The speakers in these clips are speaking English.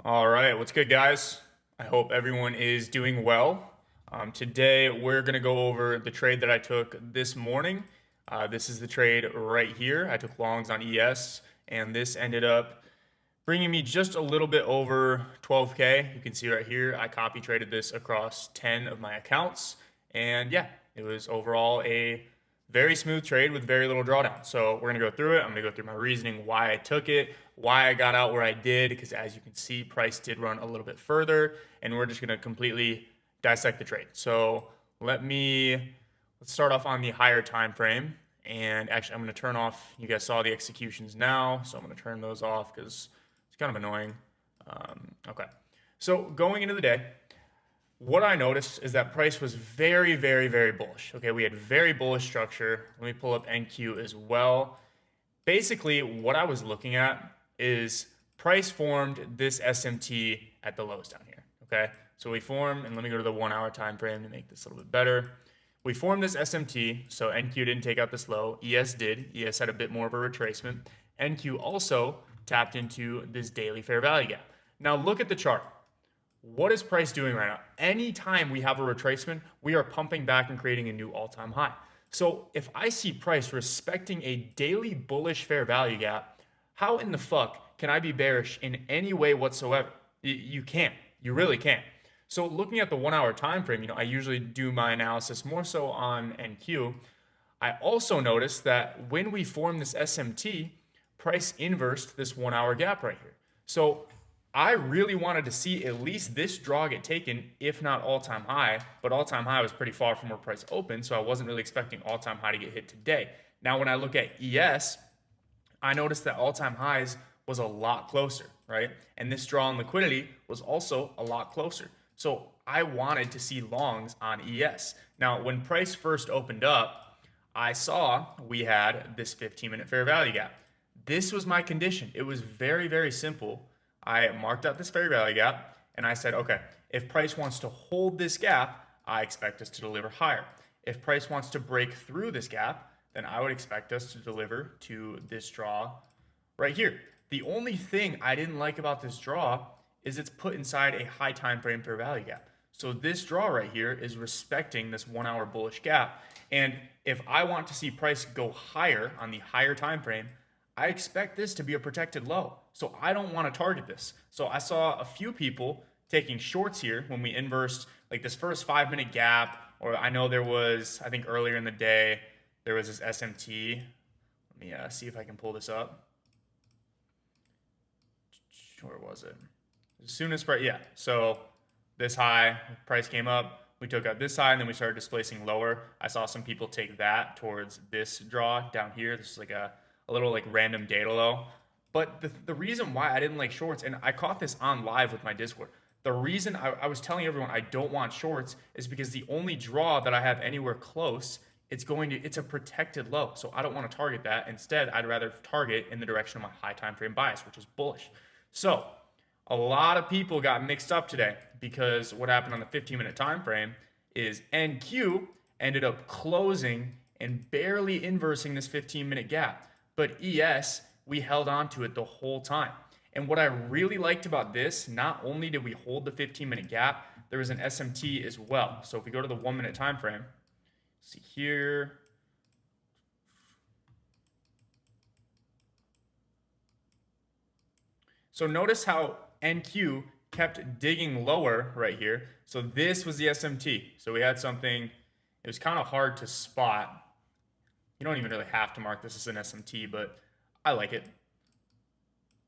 All right, what's good, guys? I hope everyone is doing well. Today, we're going to go over the trade that I took this morning. This is the trade right here. I took longs on ES, and this ended up bringing me just a little bit over 12K. You can see right here, I copy traded this across 10 of my accounts. And yeah, it was overall a very smooth trade with very little drawdown. So we're going to go through it. I'm going to go through my reasoning, why I took it, why I got out where I did, because as you can see, price did run a little bit further. And we're just going to completely dissect the trade. So let's start off on the higher time frame. And actually, I'm going to turn off, you guys saw the executions now. So I'm going to turn those off because it's kind of annoying. Okay. So going into the day, what I noticed is that price was very, very, very bullish. Okay, we had very bullish structure. Let me pull up NQ as well. Basically, what I was looking at is price formed this SMT at the lows down here. Okay, so we formed, and let me go to the 1 hour time frame to make this a little bit better. We formed this SMT, so NQ didn't take out this low. ES did. ES had a bit more of a retracement. NQ also tapped into this daily fair value gap. Now look at the chart. What is price doing right now? Anytime we have a retracement, we are pumping back and creating a new all-time high. So if I see price respecting a daily bullish fair value gap, how in the fuck can I be bearish in any way whatsoever? You can't. You really can't. So looking at the 1 hour time frame, I usually do my analysis more so on NQ. I also noticed that when we form this SMT, price inversed this 1 hour gap right here. So I really wanted to see at least this draw get taken, if not all-time high, but all-time high was pretty far from where price opened, so I wasn't really expecting all-time high to get hit today. Now, when I look at ES, I noticed that all-time highs was a lot closer, right? And this draw on liquidity was also a lot closer. So I wanted to see longs on ES. Now, when price first opened up, I saw we had this 15-minute fair value gap. This was my condition. It was very, very simple. I marked out this fair value gap and I said, okay, if price wants to hold this gap, I expect us to deliver higher. If price wants to break through this gap, then I would expect us to deliver to this draw right here. The only thing I didn't like about this draw is it's put inside a high time frame fair value gap. So this draw right here is respecting this 1 hour bullish gap. And if I want to see price go higher on the higher time frame, I expect this to be a protected low. So I don't want to target this. So I saw a few people taking shorts here when we inversed like this first 5 minute gap, or I know there was, I think earlier in the day, there was this SMT. Let me see if I can pull this up. Where was it? As soon as price, yeah. So this high, price came up, we took out this high, and then we started displacing lower. I saw some people take that towards this draw down here. This is like a little like random data low. But the reason why I didn't like shorts, and I caught this on live with my Discord, the reason I was telling everyone I don't want shorts is because the only draw that I have anywhere close, it's a protected low. So I don't want to target that. Instead, I'd rather target in the direction of my high time frame bias, which is bullish. So a lot of people got mixed up today because what happened on the 15-minute time frame is NQ ended up closing and barely inversing this 15-minute gap. But ES, we held on to it the whole time. And what I really liked about this, not only did we hold the 15-minute gap, there was an SMT as well. So if we go to the 1 minute time frame, see here. So notice how NQ kept digging lower right here. So this was the SMT. So we had something, it was kind of hard to spot. You don't even really have to mark this as an SMT, but I like it.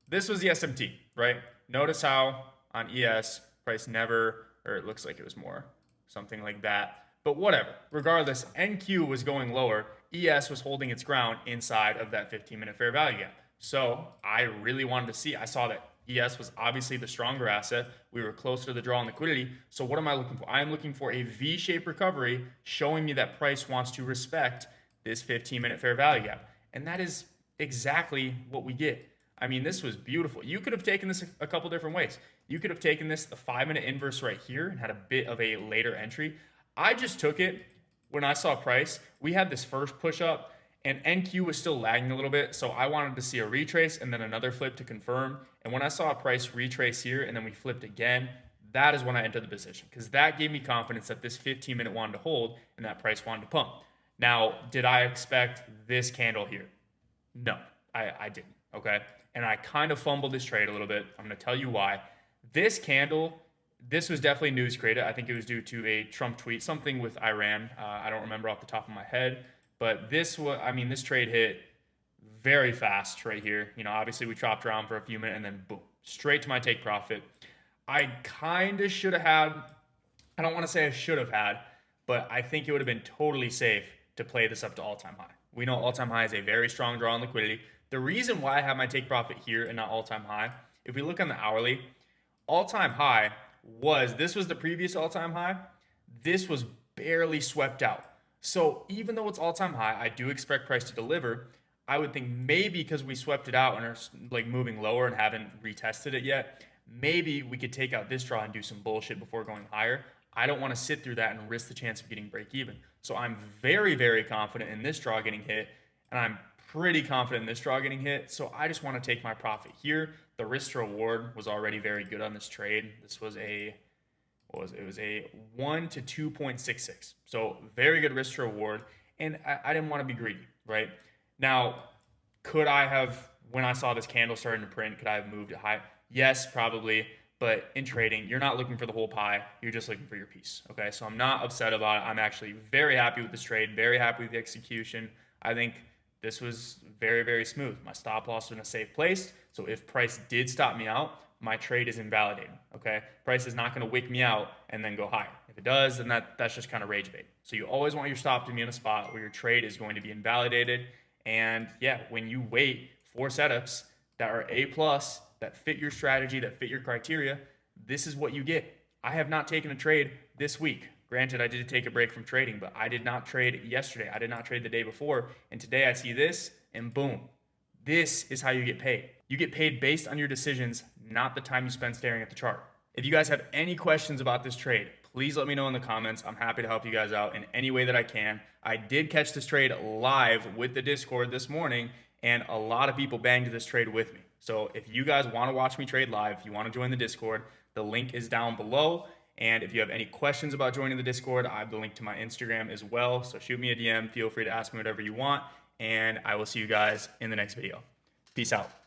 This was the SMT, right? Notice how on ES, price never, or it looks like it was more, something like that. But whatever. Regardless, NQ was going lower. ES was holding its ground inside of that 15-minute fair value gap. So I really wanted to see, I saw that ES was obviously the stronger asset. We were closer to the draw on liquidity. So what am I looking for? I am looking for a V-shaped recovery showing me that price wants to respect this 15-minute fair value gap. And that is exactly what we get. I mean, this was beautiful. You could have taken this a couple different ways. You could have taken this the 5 minute inverse right here and had a bit of a later entry. I just took it when I saw price. We had this first push up And NQ was still lagging a little bit, so I wanted to see a retrace and then another flip to confirm. And when I saw a price retrace here and then we flipped again, that is when I entered the position, because that gave me confidence that this 15-minute wanted to hold and that price wanted to pump. Now, did I expect this candle here? No, I didn't, okay? And I kind of fumbled this trade a little bit. I'm going to tell you why. This candle, this was definitely news created. I think it was due to a Trump tweet, something with Iran. I don't remember off the top of my head. But this was, I mean, this trade hit very fast right here. You know, obviously we chopped around for a few minutes and then boom, straight to my take profit. I kind of should have had, I don't want to say I should have had, but I think it would have been totally safe to play this up to all-time high. We know all-time high is a very strong draw on liquidity. The reason why I have my take profit here and not all-time high, if we look on the hourly, all-time high this was the previous all-time high. This was barely swept out. So even though it's all-time high, I do expect price to deliver. I would think maybe because we swept it out and are like moving lower and haven't retested it yet, maybe we could take out this draw and do some bullshit before going higher. I don't want to sit through that and risk the chance of getting break even. So I'm very, very confident in this draw getting hit, and I'm pretty confident in this draw getting hit. So I just want to take my profit here. The risk to reward was already very good on this trade. This was a it was a 1 to 2.66. So very good risk to reward. And I didn't want to be greedy, right? Now, could I have, when I saw this candle starting to print, could I have moved it high? Yes, probably. But in trading, you're not looking for the whole pie. You're just looking for your piece. Okay, so I'm not upset about it. I'm actually very happy with this trade, very happy with the execution. I think this was very, very smooth. My stop loss was in a safe place. So if price did stop me out, my trade is invalidated, okay? Price is not going to wick me out and then go higher. If it does, then that's just kind of rage bait. So you always want your stop to be in a spot where your trade is going to be invalidated. And yeah, when you wait for setups that are A+, that fit your strategy, that fit your criteria, this is what you get. I have not taken a trade this week. Granted, I did take a break from trading, but I did not trade yesterday. I did not trade the day before. And today I see this and boom. This is how you get paid. You get paid based on your decisions, not the time you spend staring at the chart. If you guys have any questions about this trade, please let me know in the comments. I'm happy to help you guys out in any way that I can. I did catch this trade live with the Discord this morning, and a lot of people banged this trade with me. So if you guys want to watch me trade live, if you want to join the Discord, the link is down below. And if you have any questions about joining the Discord, I have the link to my Instagram as well. So shoot me a DM. Feel free to ask me whatever you want. And I will see you guys in the next video. Peace out.